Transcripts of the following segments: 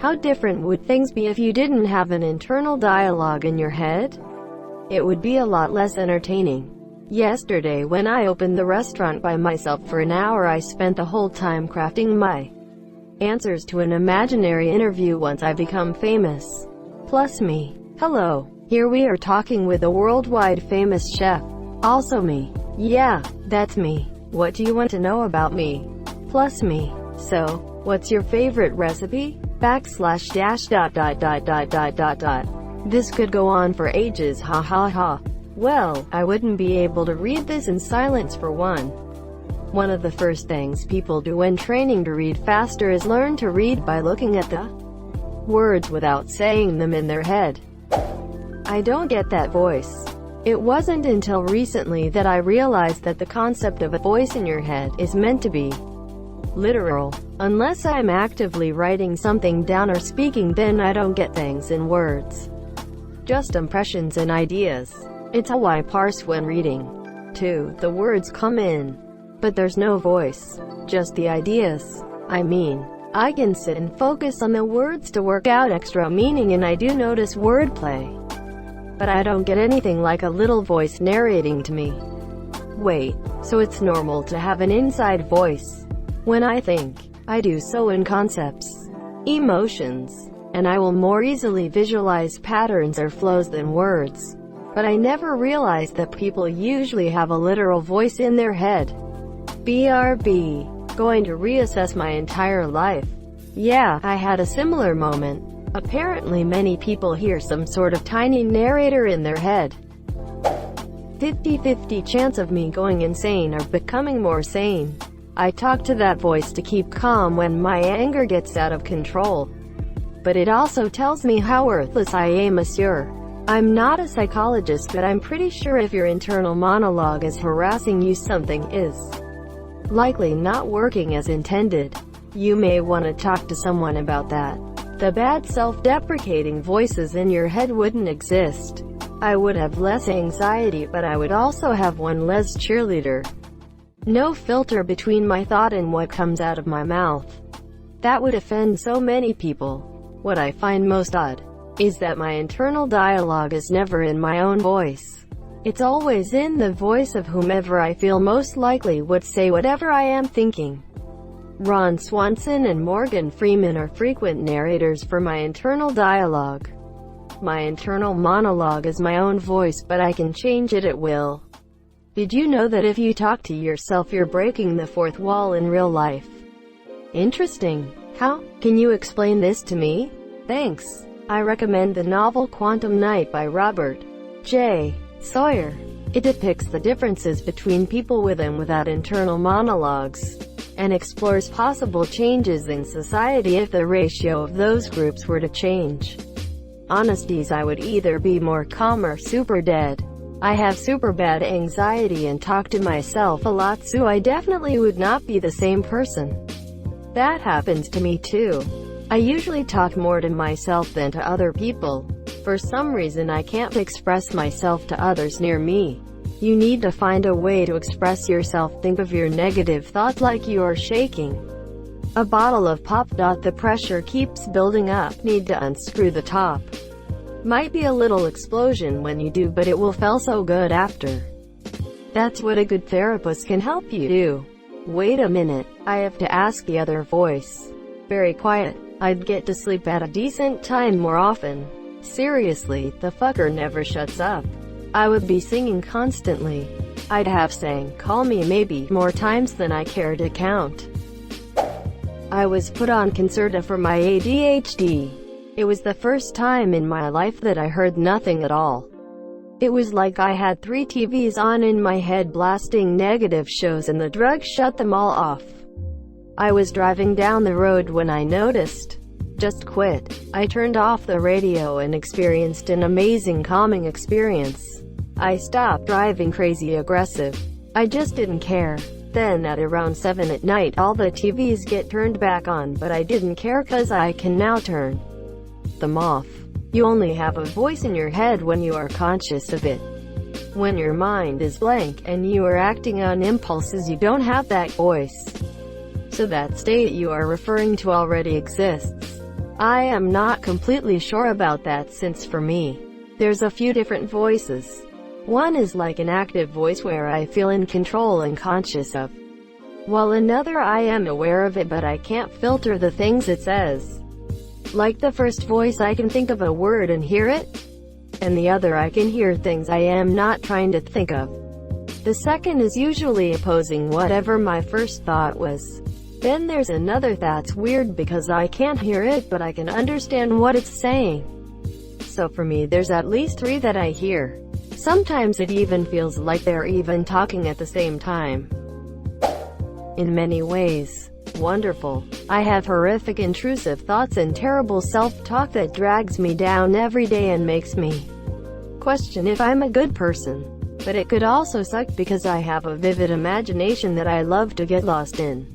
How different would things be if you didn't have an internal dialogue in your head? It would be a lot less entertaining. Yesterday when I opened the restaurant by myself for an hour, I spent the whole time crafting my answers to an imaginary interview once I become famous. Plus me. Hello. Here we are talking with a worldwide famous chef. Also me. Yeah, that's me. What do you want to know about me? Plus me. So, what's your favorite recipe? Backslash dash dot dot dot dot dot dot dot. This could go on for ages, ha ha ha. Well, I wouldn't be able to read this in silence for one. One of the first things people do when training to read faster is learn to read by looking at the words without saying them in their head. I don't get that voice. It wasn't until recently that I realized that the concept of a voice in your head is meant to be literal. Unless I'm actively writing something down or speaking, then I don't get things in words. Just impressions and ideas. It's how I parse when reading. 2. The words come in, but there's no voice. Just the ideas. I mean, I can sit and focus on the words to work out extra meaning, and I do notice wordplay. But I don't get anything like a little voice narrating to me. Wait, so it's normal to have an inside voice? When I think, I do so in concepts, emotions, and I will more easily visualize patterns or flows than words. But I never realized that people usually have a literal voice in their head. BRB. Going to reassess my entire life. Yeah, I had a similar moment. Apparently many people hear some sort of tiny narrator in their head. 50-50 chance of me going insane or becoming more sane. I talk to that voice to keep calm when my anger gets out of control. But it also tells me how worthless I am, monsieur. I'm not a psychologist, but I'm pretty sure if your internal monologue is harassing you, something is likely not working as intended. You may want to talk to someone about that. The bad self-deprecating voices in your head wouldn't exist. I would have less anxiety, but I would also have one less cheerleader. No filter between my thought and what comes out of my mouth. That would offend so many people. What I find most odd is that my internal dialogue is never in my own voice. It's always in the voice of whomever I feel most likely would say whatever I am thinking. Ron Swanson and Morgan Freeman are frequent narrators for my internal dialogue. My internal monologue is my own voice, but I can change it at will. Did you know that if you talk to yourself, you're breaking the fourth wall in real life? Interesting. How? Can you explain this to me? Thanks. I recommend the novel Quantum Night by Robert J. Sawyer. It depicts the differences between people with and without internal monologues, and explores possible changes in society if the ratio of those groups were to change. Honesties, I would either be more calm or super dead. I have super bad anxiety and talk to myself a lot, so I definitely would not be the same person. That happens to me too. I usually talk more to myself than to other people. For some reason I can't express myself to others near me. You need to find a way to express yourself. Think of your negative thought like you are shaking a bottle of pop. The pressure keeps building up. Need to unscrew the top. Might be a little explosion when you do, but it will feel so good after. That's what a good therapist can help you do. Wait a minute, I have to ask the other voice. Very quiet. I'd get to sleep at a decent time more often. Seriously, the fucker never shuts up. I would be singing constantly. I'd have sang "Call Me Maybe" more times than I care to count. I was put on Concerta for my ADHD. It was the first time in my life that I heard nothing at all. It was like I had 3 TVs on in my head blasting negative shows, and the drugs shut them all off. I was driving down the road when I noticed. Just quit. I turned off the radio and experienced an amazing calming experience. I stopped driving crazy aggressive. I just didn't care. Then at around 7 at night all the TVs get turned back on, but I didn't care cause I can now turn them off. You only have a voice in your head when you are conscious of it. When your mind is blank and you are acting on impulses, you don't have that voice. So that state you are referring to already exists. I am not completely sure about that, since for me, there's a few different voices. One is like an active voice where I feel in control and conscious of, while another I am aware of it but I can't filter the things it says. Like the first voice, I can think of a word and hear it, and the other I can hear things I am not trying to think of. The second is usually opposing whatever my first thought was. Then there's another that's weird because I can't hear it but I can understand what it's saying. So for me there's at least 3 that I hear. Sometimes it even feels like they're even talking at the same time. In many ways, wonderful. I have horrific intrusive thoughts and terrible self-talk that drags me down every day and makes me question if I'm a good person. But it could also suck because I have a vivid imagination that I love to get lost in.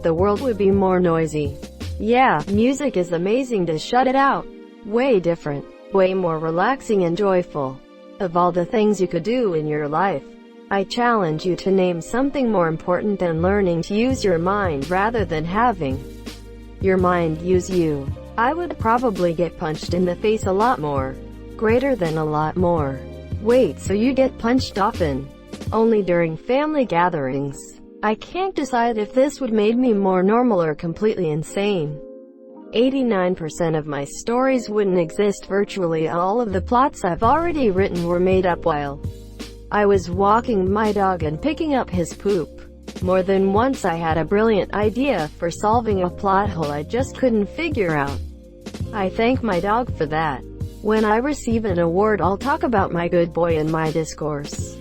The world would be more noisy. Yeah, music is amazing to shut it out. Way different. Way more relaxing and joyful. Of all the things you could do in your life, I challenge you to name something more important than learning to use your mind rather than having your mind use you. I would probably get punched in the face a lot more. Greater than a lot more. Wait, so you get punched often? Only during family gatherings. I can't decide if this would make me more normal or completely insane. 89% of my stories wouldn't exist. Virtually all of the plots I've already written were made up while I was walking my dog and picking up his poop. More than once I had a brilliant idea for solving a plot hole I just couldn't figure out. I thank my dog for that. When I receive an award, I'll talk about my good boy in my discourse.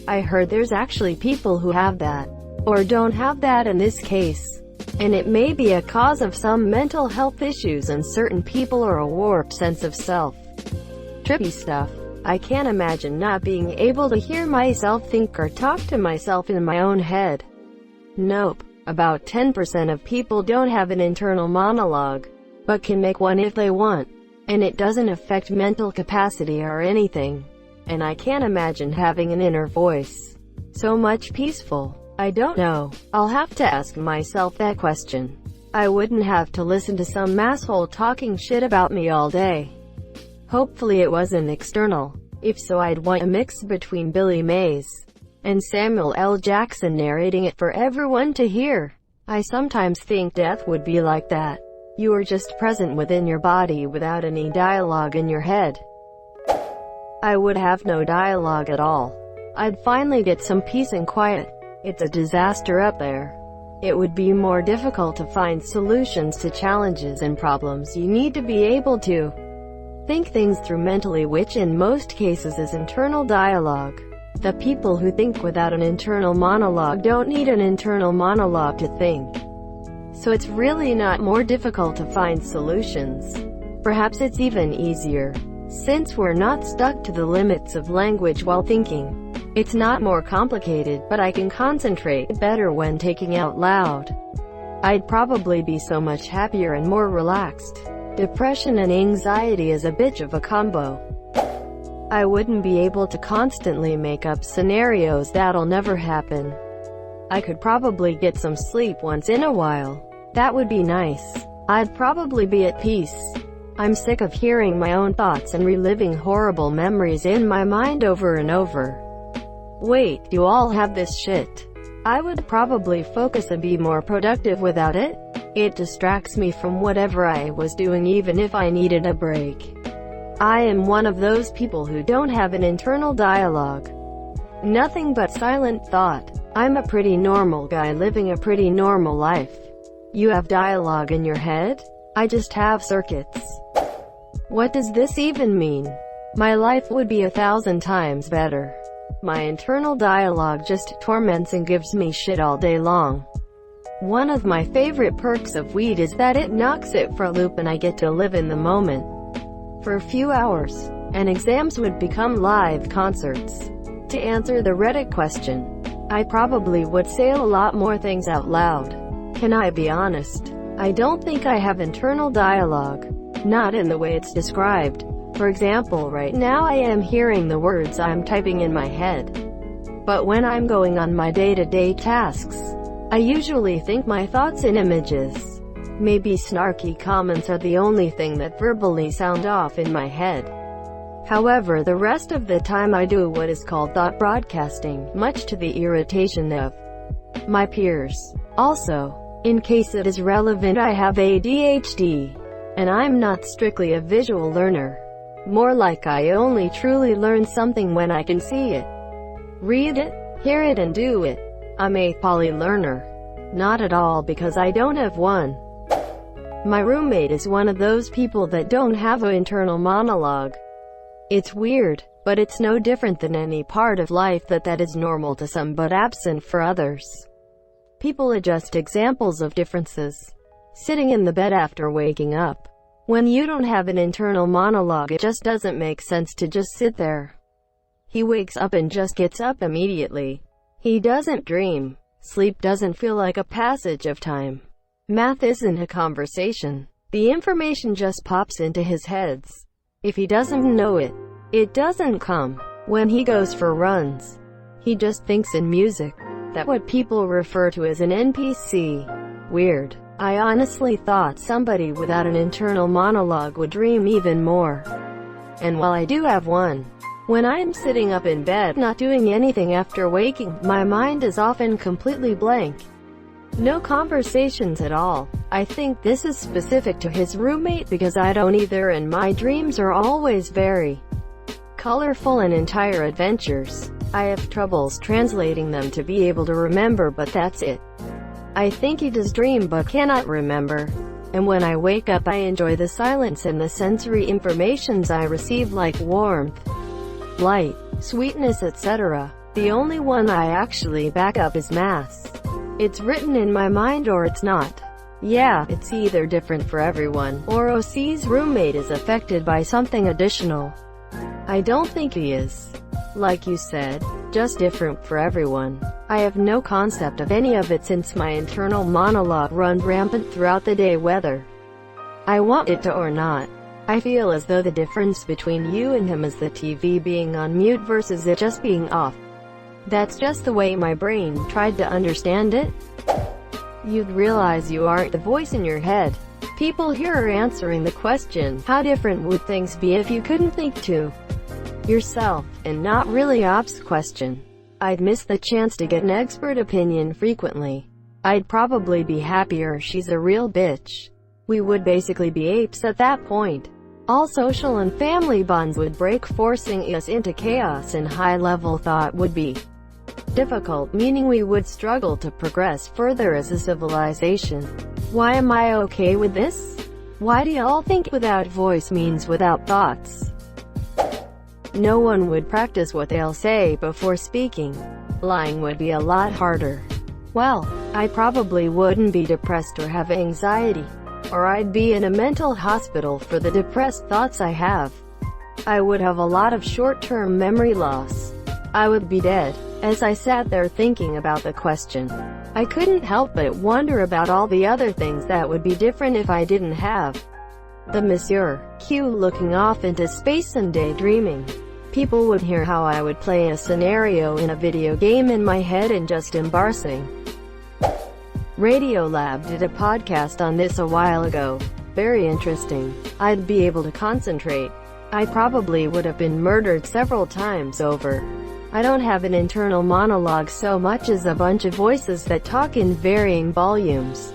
I heard there's actually people who have that, or don't have that in this case. And it may be a cause of some mental health issues and certain people or a warped sense of self. Trippy stuff. I can't imagine not being able to hear myself think or talk to myself in my own head. Nope. About 10% of people don't have an internal monologue, but can make one if they want. And it doesn't affect mental capacity or anything. And I can't imagine having an inner voice. So much peaceful. I don't know. I'll have to ask myself that question. I wouldn't have to listen to some asshole talking shit about me all day. Hopefully it wasn't external. If so, I'd want a mix between Billy Mays and Samuel L. Jackson narrating it for everyone to hear. I sometimes think death would be like that. You are just present within your body without any dialogue in your head. I would have no dialogue at all. I'd finally get some peace and quiet. It's a disaster up there. It would be more difficult to find solutions to challenges and problems. You need to be able to think things through mentally, which in most cases is internal dialogue. The people who think without an internal monologue don't need an internal monologue to think. So it's really not more difficult to find solutions. Perhaps it's even easier. Since we're not stuck to the limits of language while thinking. It's not more complicated, but I can concentrate better when taking out loud. I'd probably be so much happier and more relaxed. Depression and anxiety is a bitch of a combo. I wouldn't be able to constantly make up scenarios that'll never happen. I could probably get some sleep once in a while. That would be nice. I'd probably be at peace. I'm sick of hearing my own thoughts and reliving horrible memories in my mind over and over. Wait, you all have this shit? I would probably focus and be more productive without it. It distracts me from whatever I was doing even if I needed a break. I am one of those people who don't have an internal dialogue. Nothing but silent thought. I'm a pretty normal guy living a pretty normal life. You have dialogue in your head? I just have circuits. What does this even mean? My life would be 1,000 times better. My internal dialogue just torments and gives me shit all day long. One of my favorite perks of weed is that it knocks it for a loop and I get to live in the moment for a few hours. And exams would become live concerts. To answer the Reddit question, I probably would say a lot more things out loud. Can I be honest? I don't think I have internal dialogue. Not in the way it's described. For example, right now I am hearing the words I'm typing in my head. But when I'm going on my day-to-day tasks, I usually think my thoughts in images. Maybe snarky comments are the only thing that verbally sound off in my head. However, the rest of the time I do what is called thought broadcasting, much to the irritation of my peers. Also, in case it is relevant, I have ADHD, and I'm not strictly a visual learner. More like I only truly learn something when I can see it, read it, hear it and do it. I'm a poly learner. Not at all, because I don't have one. My roommate is one of those people that don't have an internal monologue. It's weird, but it's no different than any part of life that is normal to some but absent for others. People are just examples of differences. Sitting in the bed after waking up. When you don't have an internal monologue, it just doesn't make sense to just sit there. He wakes up and just gets up immediately. He doesn't dream. Sleep doesn't feel like a passage of time. Math isn't a conversation. The information just pops into his heads. If he doesn't know it, it doesn't come. When he goes for runs, he just thinks in music. That's what people refer to as an NPC. Weird. I honestly thought somebody without an internal monologue would dream even more. And while I do have one, when I am sitting up in bed not doing anything after waking, my mind is often completely blank. No conversations at all. I think this is specific to his roommate because I don't either, and my dreams are always very colorful and entire adventures. I have troubles translating them to be able to remember, but that's it. I think he does dream but cannot remember. And when I wake up, I enjoy the silence and the sensory informations I receive, like warmth, light, sweetness, etc. The only one I actually back up is math. It's written in my mind or it's not. Yeah, it's either different for everyone, or OC's roommate is affected by something additional. I don't think he is. Like you said, just different for everyone. I have no concept of any of it since my internal monologue runs rampant throughout the day, whether I want it to or not. I feel as though the difference between you and him is the TV being on mute versus it just being off. That's just the way my brain tried to understand it. You'd realize you aren't the voice in your head. People here are answering the question, how different would things be if you couldn't think to yourself, and not really Op's question. I'd miss the chance to get an expert opinion frequently. I'd probably be happier. She's a real bitch. We would basically be apes at that point. All social and family bonds would break, forcing us into chaos, and high-level thought would be difficult, meaning we would struggle to progress further as a civilization. Why am I okay with this? Why do y'all think without voice means without thoughts? No one would practice what they'll say before speaking. Lying would be a lot harder. Well, I probably wouldn't be depressed or have anxiety. Or I'd be in a mental hospital for the depressed thoughts I have. I would have a lot of short-term memory loss. I would be dead. As I sat there thinking about the question, I couldn't help but wonder about all the other things that would be different if I didn't have the Monsieur Q looking off into space and daydreaming. People would hear how I would play a scenario in a video game in my head and just embarrassing. Radiolab did a podcast on this a while ago. Very interesting. I'd be able to concentrate. I probably would have been murdered several times over. I don't have an internal monologue so much as a bunch of voices that talk in varying volumes.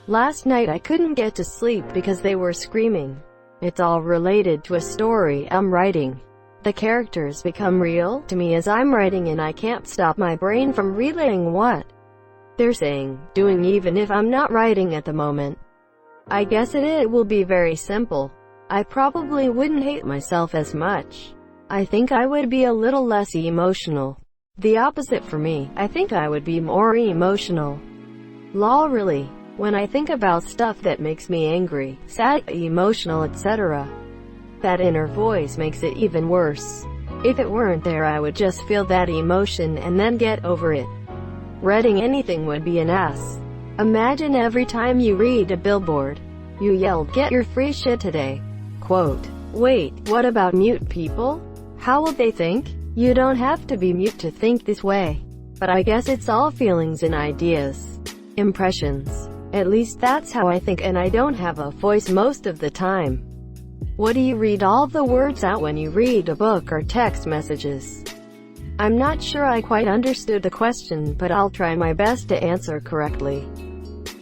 Last night I couldn't get to sleep because they were screaming. It's all related to a story I'm writing. The characters become real to me as I'm writing, and I can't stop my brain from relaying what they're saying, doing, even if I'm not writing at the moment. I guess it will be very simple. I probably wouldn't hate myself as much. I think I would be a little less emotional. The opposite for me. I think I would be more emotional. Lol, really. When I think about stuff that makes me angry, sad, emotional, etc., that inner voice makes it even worse. If it weren't there, I would just feel that emotion and then get over it. Reading anything would be an ass. Imagine every time you read a billboard, you yell, "Get your free shit today." Quote. Wait, what about mute people? How will they think? You don't have to be mute to think this way. But I guess it's all feelings and ideas. Impressions. At least that's how I think, and I don't have a voice most of the time. What do you read all the words out when you read a book or text messages? I'm not sure I quite understood the question, but I'll try my best to answer correctly.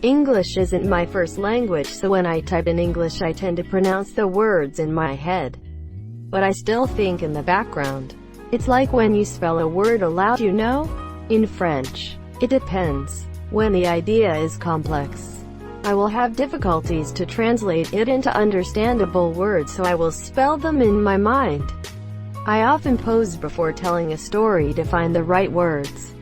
English isn't my first language, so when I type in English I tend to pronounce the words in my head. But I still think in the background. It's like when you spell a word aloud, you know? In French, it depends. When the idea is complex, I will have difficulties to translate it into understandable words, so I will spell them in my mind. I often pause before telling a story to find the right words.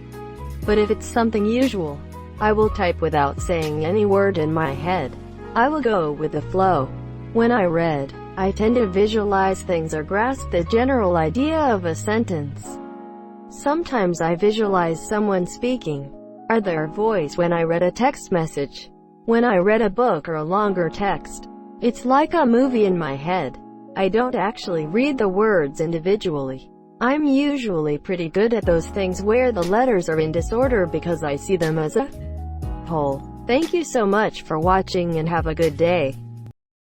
But if it's something usual, I will type without saying any word in my head. I will go with the flow. When I read, I tend to visualize things or grasp the general idea of a sentence. Sometimes I visualize someone speaking, or their voice when I read a text message. When I read a book or a longer text, it's like a movie in my head. I don't actually read the words individually. I'm usually pretty good at those things where the letters are in disorder because I see them as a whole. Thank you so much for watching and have a good day.